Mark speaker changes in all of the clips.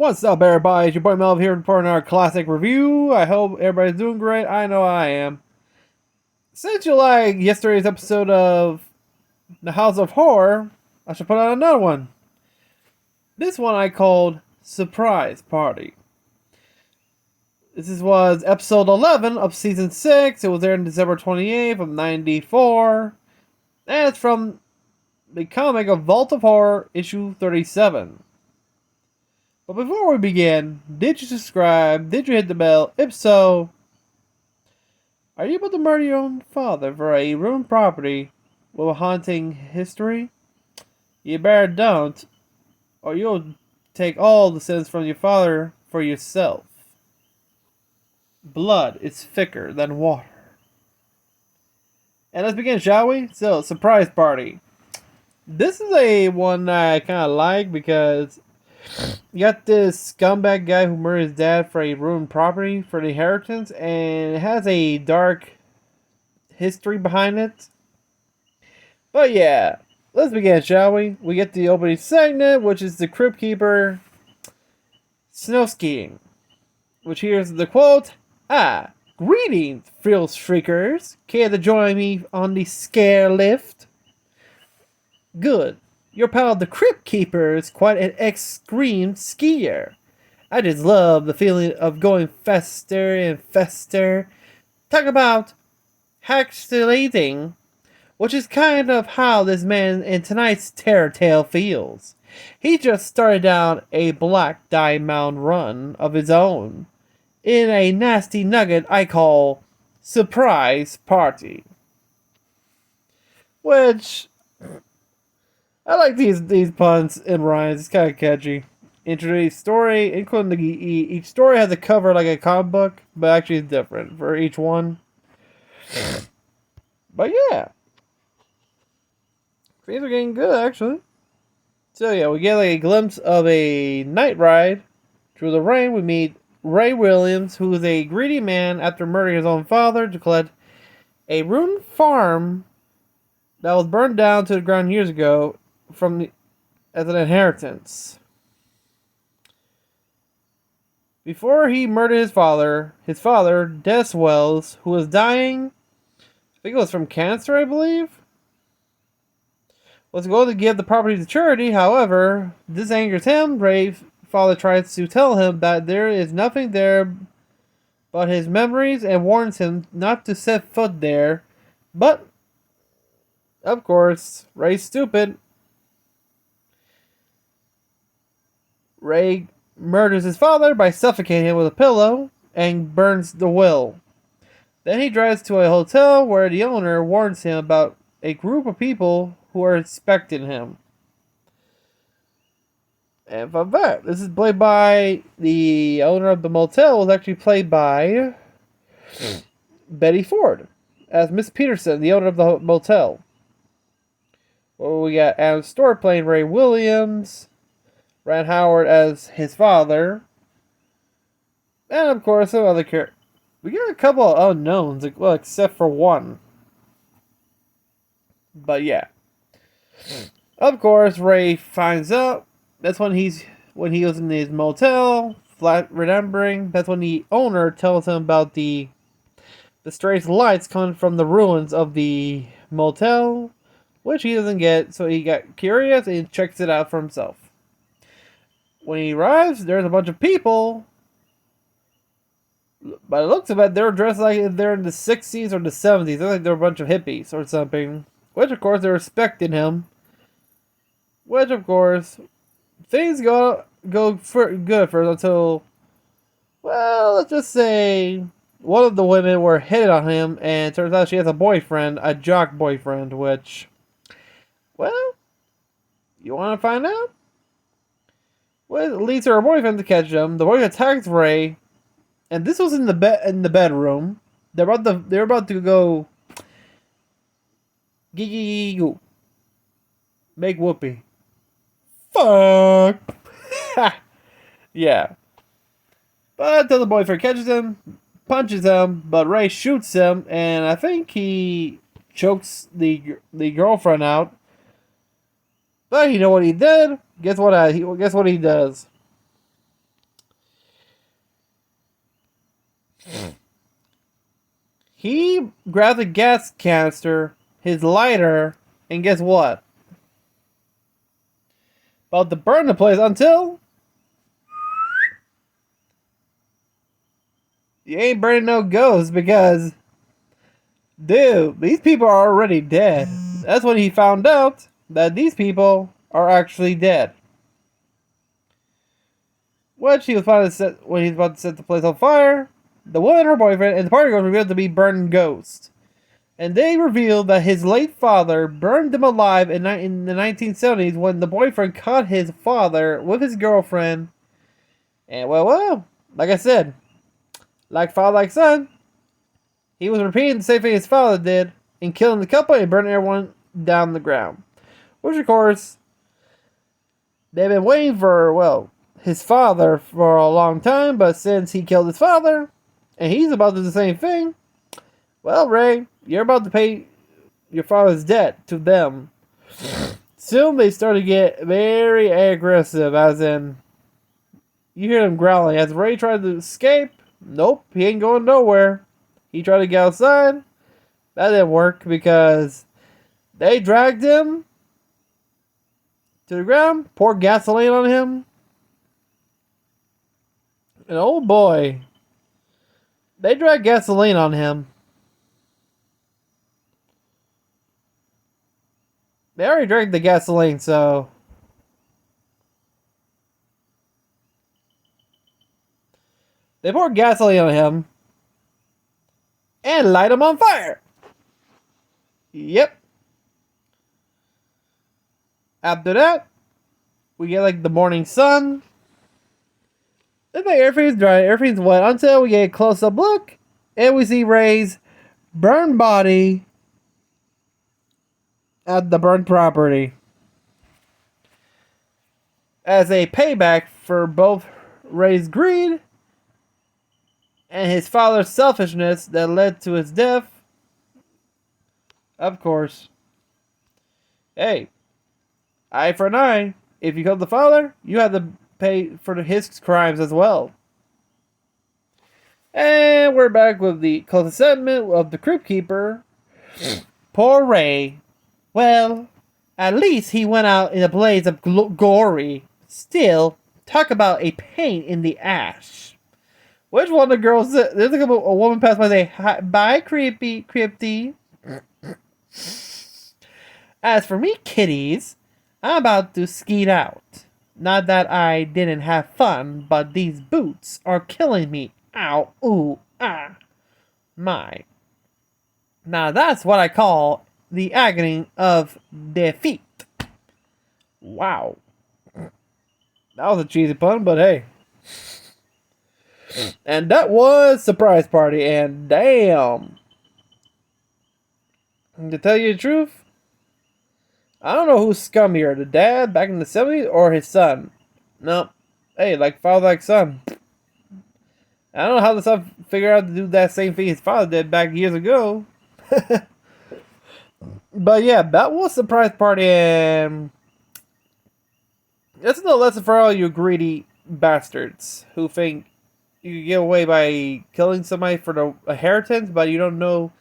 Speaker 1: What's up, everybody? It's your boy Melv here for our classic review. I hope everybody's doing great. I know I am. Since you like yesterday's episode of The House of Horror, I should put out another one. This one I called Surprise Party. Was episode 11 of season 6. It was aired on December 28th of 94. And it's from the comic of Vault of Horror, issue 37. But before we begin, did you subscribe? Did you hit the bell? If so, are you about to murder your own father for a ruined property with a haunting history? You better don't, or you'll take all the sins from your father for yourself. Blood is thicker than water. And let's begin, shall we? So, surprise party. This is a one I kind of like because you got this scumbag guy who murdered his dad for a ruined property for the inheritance, and it has a dark history behind it. But yeah, let's begin, shall we? We get the opening segment, which is the Crypt Keeper snow skiing, which here's the quote: greetings, thrill shriekers. Care to join me on the scare lift? Good. Your pal, the Crypt Keeper, is quite an extreme skier. I just love the feeling of going faster and faster. Talk about haxulating, which is kind of how this man in tonight's Terror Tale feels. He just started down a Black Diamond run of his own in a nasty nugget I call Surprise Party. Which, I like these puns and rhymes. It's kind of catchy. Introduce story, including each story has a cover like a comic book, but actually it's different for each one. But yeah, things are getting good actually. So yeah, we get like a glimpse of a night ride through the rain. We meet Ray Williams, who is a greedy man after murdering his own father to collect a ruined farm that was burned down to the ground years ago as an inheritance. Before he murdered his father, Des Wells, who was dying, I think it was from cancer, I believe, was going to give the property to charity. However, this angers him. Ray's father tries to tell him that there is nothing there but his memories and warns him not to set foot there. But, of course, Ray's stupid. Ray murders his father by suffocating him with a pillow and burns the will. Then he drives to a hotel where the owner warns him about a group of people who are expecting him. And fun fact, this is played by the owner of the motel was actually played by Betty Ford as Miss Peterson, the owner of the motel. Well, we got Adam Stewart playing Ray Williams, Ron Howard as his father, and of course some other characters. We got a couple of unknowns, well, except for one. But yeah, of course Ray finds out. That's when he was in his motel, flat remembering. That's when the owner tells him about the strange lights coming from the ruins of the motel, which he doesn't get. So he got curious and checks it out for himself. When he arrives, there's a bunch of people. By the looks of it, they're dressed like they're in the 60s or the 70s. They're like they're a bunch of hippies or something. Which, of course, they're respecting him. Which, of course, things go good for until, well, let's just say one of the women were hitting on him, and it turns out she has a boyfriend, a jock boyfriend, which, well, you want to find out? Well, it leads to her boyfriend to catch him. The boyfriend attacks Ray, and this was in the bedroom. They're about to go goo make whoopee. Fuck. Yeah. But then the boyfriend catches him, punches him, but Ray shoots him, and I think he chokes the girlfriend out. But you know what he did? Guess what he does? He grabbed a gas canister, his lighter, and guess what? About to burn the place until you ain't burning no ghosts because, dude, these people are already dead. That's when he found out that these people are actually dead. Which he was finally set when he's about to set the place on fire. The woman, her boyfriend, and the party girls revealed to be burned ghosts. And they revealed that his late father burned them alive in the 1970s when the boyfriend caught his father with his girlfriend. And well, like I said, like father, like son, he was repeating the same thing his father did in killing the couple and burning everyone down the ground. Which, of course, they've been waiting for, his father for a long time, but since he killed his father, and he's about to do the same thing, well, Ray, you're about to pay your father's debt to them. Soon they start to get very aggressive, as in, you hear them growling. As Ray tried to escape, nope, he ain't going nowhere. He tried to get outside. That didn't work because they dragged him to the ground, poured gasoline on him. And oh boy, they dragged gasoline on him. They already drank the gasoline, so they poured gasoline on him and light him on fire. Yep. After that, we get like the morning sun. It's like everything's dry, everything's wet until we get a close-up look and we see Ray's burned body at the burnt property. As a payback for both Ray's greed and his father's selfishness that led to his death. Of course. Hey, eye for an eye. If you killed the father, you have to pay for his crimes as well. And we're back with the closing segment of the Crypt Keeper. Poor Ray. Well, at least he went out in a blaze of glory. Still, talk about a pain in the ass. Which one of the girls? There's a woman passed by and say, "Hi, bye, Crypty." As for me, kitties, I'm about to skeet out. Not that I didn't have fun, but these boots are killing me. Ow, ooh, ah, my. Now that's what I call the agony of defeat. Wow. That was a cheesy pun, but hey. And that was Surprise Party, and damn. To tell you the truth, I don't know who's scummier, the dad back in the 70s or his son. No. Hey, like father, like son. I don't know how the son figured out to do that same thing his father did back years ago. But yeah, that was Surprise Party, and that's no lesson for all you greedy bastards who think you can get away by killing somebody for the inheritance, but you don't know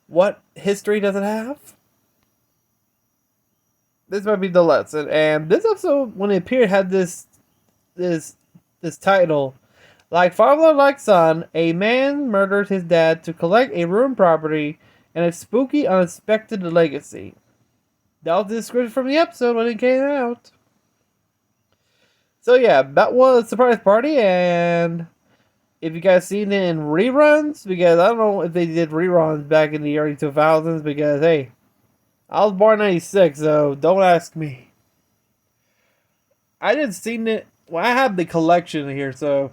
Speaker 1: what history does it have. This might be the lesson. And this episode, when it appeared, had this title. Like father, like son, a man murdered his dad to collect a ruined property and a spooky, unexpected legacy. That was the description from the episode when it came out. So yeah, that was Surprise Party, and if you guys seen it in reruns, because I don't know if they did reruns back in the early 2000s, because hey, I was born in 96, so don't ask me. I didn't seen it. Well, I have the collection here, so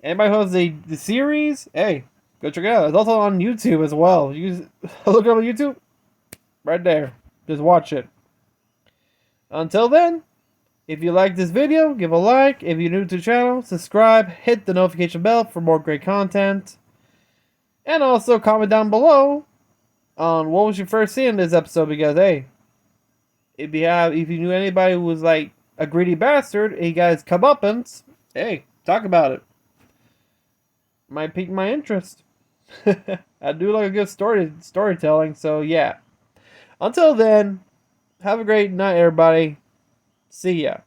Speaker 1: anybody who has the series, hey, go check it out. It's also on YouTube as well. You just look it up on YouTube, right there. Just watch it. Until then, if you like this video, give a like. If you're new to the channel, subscribe, hit the notification bell for more great content. And also comment down below on what was your first scene in this episode, because hey, if you knew anybody who was like a greedy bastard and you guys comeuppance, hey, talk about it. might pique my interest. I do like a good storytelling, so yeah. Until then, have a great night, everybody. See ya.